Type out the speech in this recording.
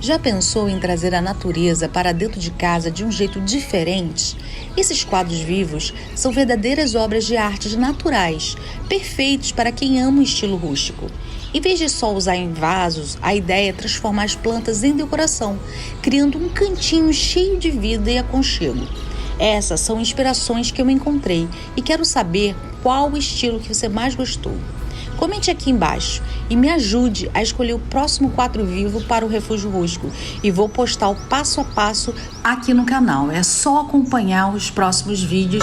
Já pensou em trazer a natureza para dentro de casa de um jeito diferente? Esses quadros vivos são verdadeiras obras de arte naturais, perfeitos para quem ama o estilo rústico. Em vez de só usar em vasos, a ideia é transformar as plantas em decoração, criando um cantinho cheio de vida e aconchego. Essas são inspirações que eu encontrei e quero saber qual o estilo que você mais gostou. Comente aqui embaixo e me ajude a escolher o próximo quadro vivo para o Refúgio Rústico. E vou postar o passo a passo aqui no canal. É só acompanhar os próximos vídeos.